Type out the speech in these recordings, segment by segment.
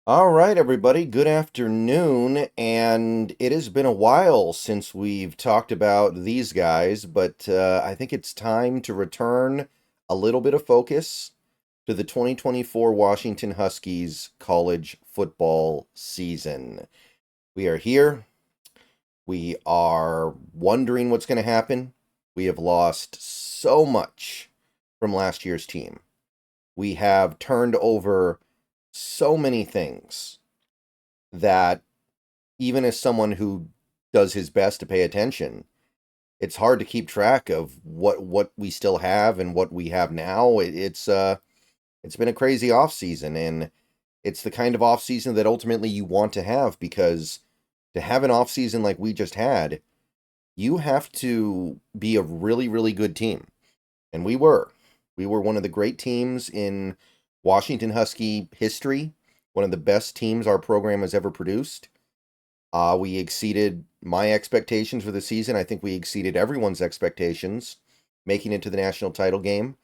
All right, everybody, good afternoon. And it has been a while since we've talked about these guys, but I think it's time to return a little bit of focus to the 2024 Washington Huskies college football season. We are here. We are wondering what's going to happen. We have lost so much from last year's team. We have turned over so many things that even as someone who does his best to pay attention, it's hard to keep track of what we still have and what we have now. It's been a crazy off season, and it's the kind of off season that ultimately you want to have, because to have an off season like we just had, you have to be a really good team. And we were one of the great teams in Washington Husky history, one of the best teams our program has ever produced. We exceeded my expectations for the season. I think we exceeded everyone's expectations, making it to the national title game.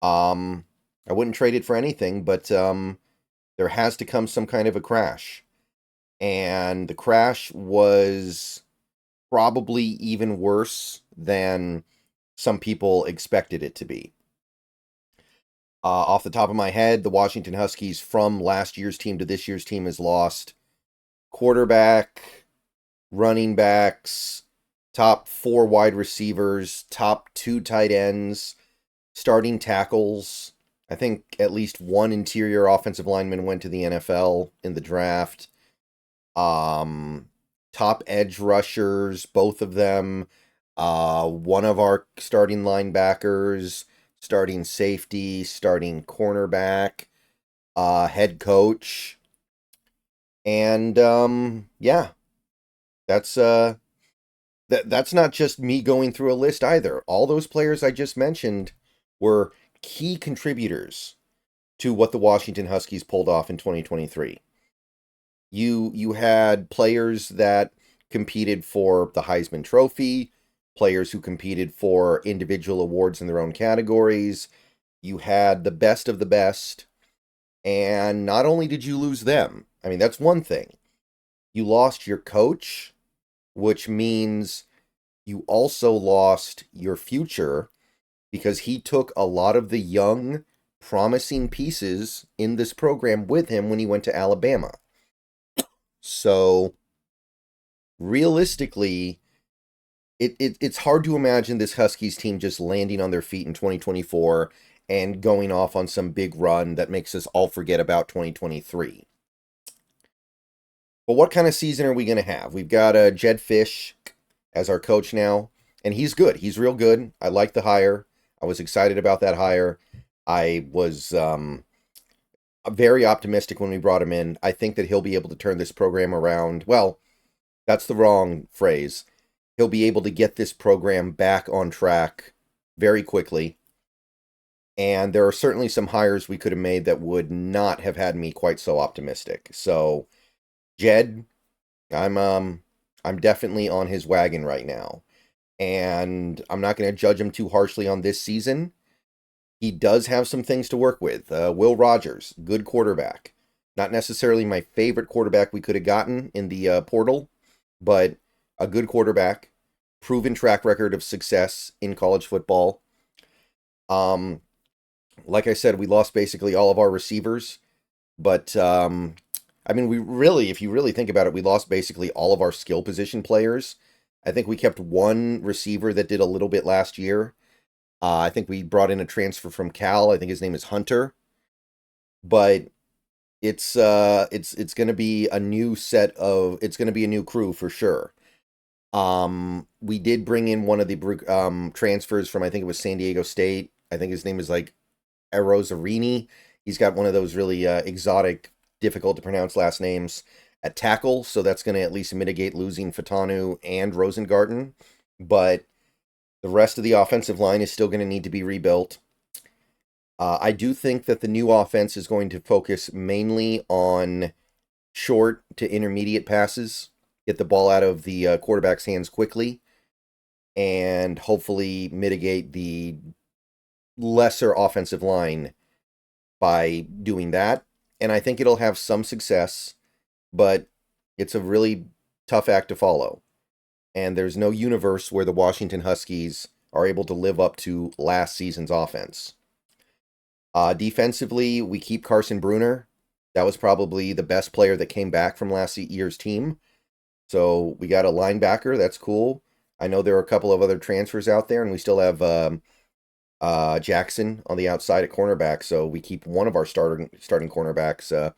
I wouldn't trade it for anything, but there has to come some kind of a crash. And the crash was probably even worse than some people expected it to be. Off the top of my head, the Washington Huskies from last year's team to this year's team has lost quarterback, running backs, top four wide receivers, top two tight ends, starting tackles. I think at least one interior offensive lineman went to the NFL in the draft. Top edge rushers, both of them. One of our starting linebackers, starting safety, starting cornerback, head coach. And yeah, that's that's not just me going through a list either. All those players I just mentioned were key contributors to what the Washington Huskies pulled off in 2023. You had players that competed for the Heisman Trophy, players who competed for individual awards in their own categories. You had the best of the best, and not only did you lose them, I mean, that's one thing. You lost your coach, which means you also lost your future, because he took a lot of the young, promising pieces in this program with him when he went to Alabama. So, realistically, it's hard to imagine this Huskies team just landing on their feet in 2024 and going off on some big run that makes us all forget about 2023. But what kind of season are we going to have? We've got Jedd Fisch as our coach now, and he's good. He's real good. I like the hire. I was excited about that hire. I was very optimistic when we brought him in. I think that he'll be able to turn this program around. Well, that's the wrong phrase. He'll be able to get this program back on track very quickly. And there are certainly some hires we could have made that would not have had me quite so optimistic. So, Jedd, I'm definitely on his wagon right now. And I'm not going to judge him too harshly on this season. He does have some things to work with. Will Rogers, good quarterback. Not necessarily my favorite quarterback we could have gotten in the portal, but a good quarterback, proven track record of success in college football. Like I said, we lost basically all of our receivers, but I mean, if you really think about it, we lost basically all of our skill position players. I think we kept one receiver that did a little bit last year. I think we brought in a transfer from Cal. I think his name is Hunter. But it's going to be a new it's going to be a new crew for sure. We did bring in one of the transfers from, I think it was San Diego State. I think his name is like Erozarini. He's got one of those really exotic, difficult to pronounce last names at tackle, so that's going to at least mitigate losing Fatanu and Rosengarten. But the rest of the offensive line is still going to need to be rebuilt. I do think that the new offense is going to focus mainly on short to intermediate passes, get the ball out of the quarterback's hands quickly, and hopefully mitigate the lesser offensive line by doing that. and I think it'll have some success, but it's a really tough act to follow. And there's no universe where the Washington Huskies are able to live up to last season's offense. Defensively, we keep Carson Brunner. That was probably the best player that came back from last year's team. So we got a linebacker. That's cool. I know there are a couple of other transfers out there, and we still have Jackson on the outside at cornerback. So we keep one of our starting cornerbacks.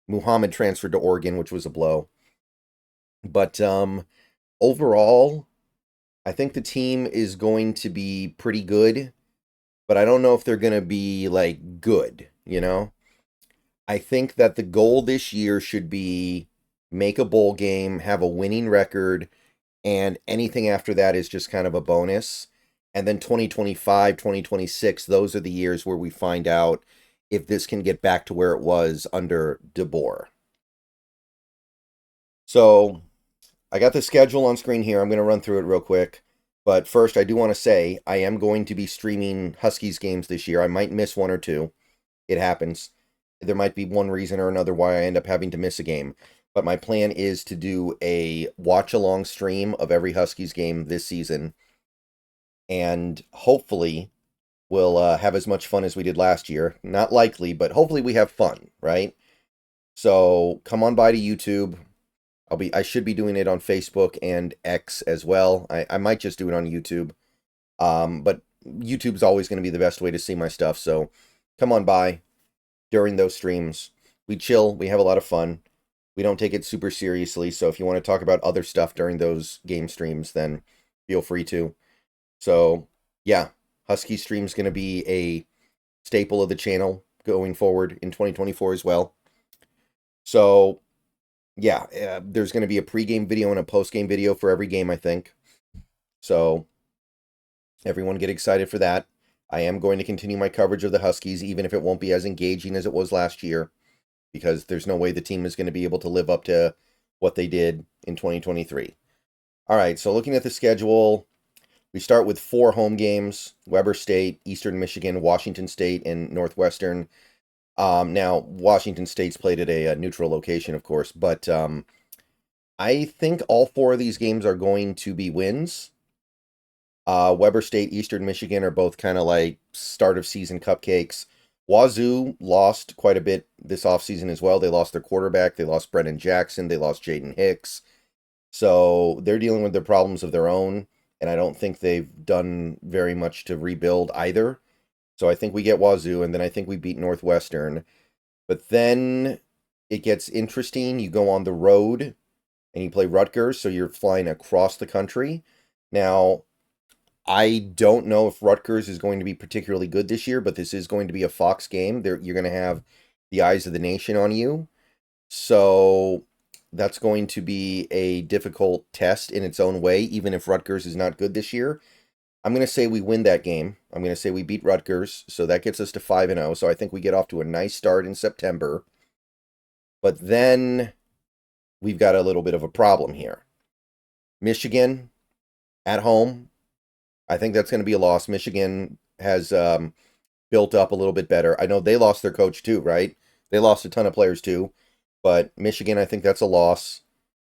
Muhammad transferred to Oregon, which was a blow. But overall, I think the team is going to be pretty good, but I don't know if they're going to be like good, you know? I think that the goal this year should be make a bowl game, have a winning record, and anything after that is just kind of a bonus. And then 2025, 2026, those are the years where we find out if this can get back to where it was under DeBoer. So I got the schedule on screen here. I'm going to run through it real quick. But first, I do want to say I am going to be streaming Huskies games this year. I might miss one or two. It happens. There might be one reason or another why I end up having to miss a game. But my plan is to do a watch-along stream of every Huskies game this season. And hopefully we'll have as much fun as we did last year. Not likely, but hopefully we have fun, right? So come on by to YouTube. I should be doing it on Facebook and X as well. I might just do it on YouTube. But YouTube's always going to be the best way to see my stuff. So come on by during those streams. We chill. We have a lot of fun. We don't take it super seriously. So if you want to talk about other stuff during those game streams, then feel free to. So yeah, Husky Stream's going to be a staple of the channel going forward in 2024 as well. So yeah, there's going to be a pregame video and a postgame video for every game, I think. So everyone get excited for that. I am going to continue my coverage of the Huskies, even if it won't be as engaging as it was last year, because there's no way the team is going to be able to live up to what they did in 2023. All right, so looking at the schedule, we start with 4 home games: Weber State, Eastern Michigan, Washington State, and Northwestern. Now, Washington State's played at a neutral location, of course, but I think all 4 of these games are going to be wins. Weber State, Eastern Michigan are both kind of like start of season cupcakes. Wazoo lost quite a bit this offseason as well. They lost their quarterback. They lost Brennan Jackson. They lost Jaden Hicks. So they're dealing with their problems of their own, and I don't think they've done very much to rebuild either. So I think we get Wazoo, and then I think we beat Northwestern. But then it gets interesting. You go on the road, and you play Rutgers, so you're flying across the country. Now, I don't know if Rutgers is going to be particularly good this year, but this is going to be a Fox game. You're going to have the eyes of the nation on you. So that's going to be a difficult test in its own way, even if Rutgers is not good this year. I'm going to say we win that game. I'm going to say we beat Rutgers, so that gets us to 5-0. So I think we get off to a nice start in September. But then we've got a little bit of a problem here. Michigan at home. I think that's going to be a loss. Michigan has built up a little bit better. I know they lost their coach too, right? They lost a ton of players too. But Michigan, I think that's a loss.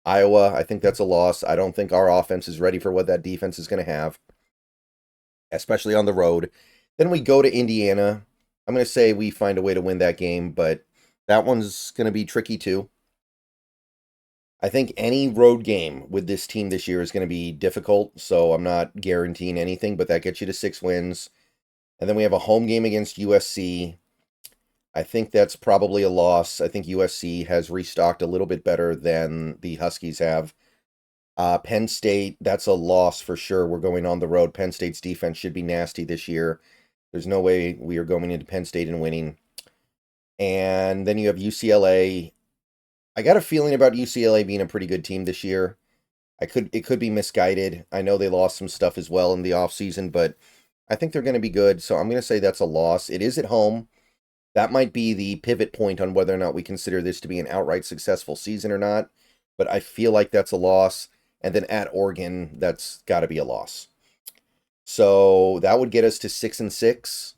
Iowa, I think that's a loss. I don't think our offense is ready for what that defense is going to have, especially on the road. Then we go to Indiana. I'm going to say we find a way to win that game, but that one's going to be tricky too. I think any road game with this team this year is going to be difficult, so I'm not guaranteeing anything, but that gets you to 6 wins. And then we have a home game against USC. I think that's probably a loss. I think USC has restocked a little bit better than the Huskies have. Penn State, that's a loss for sure. We're going on the road. Penn State's defense should be nasty this year. There's no way we are going into Penn State and winning. And then you have UCLA. I got a feeling about UCLA being a pretty good team this year. It could be misguided. I know they lost some stuff as well in the offseason, but I think they're going to be good. So I'm going to say that's a loss. It is at home. That might be the pivot point on whether or not we consider this to be an outright successful season or not. But I feel like that's a loss. And then at Oregon, that's got to be a loss. So that would get us to 6-6.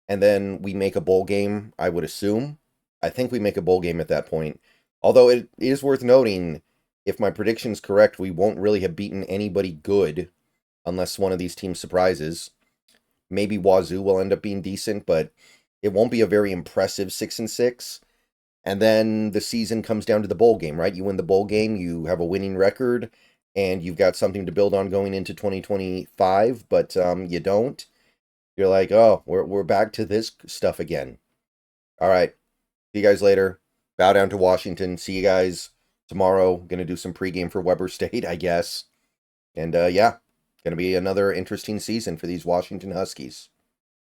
And then we make a bowl game, I would assume. I think we make a bowl game at that point. Although it is worth noting, if my prediction's correct, we won't really have beaten anybody good unless one of these teams surprises. Maybe Wazoo will end up being decent, but it won't be a very impressive 6-6. And then the season comes down to the bowl game, right? You win the bowl game, you have a winning record, and you've got something to build on going into 2025, but you don't. You're like, oh, we're back to this stuff again. All right. See you guys later. Bow down to Washington. See you guys tomorrow. Gonna do some pregame for Weber State, I guess. And yeah, gonna be another interesting season for these Washington Huskies.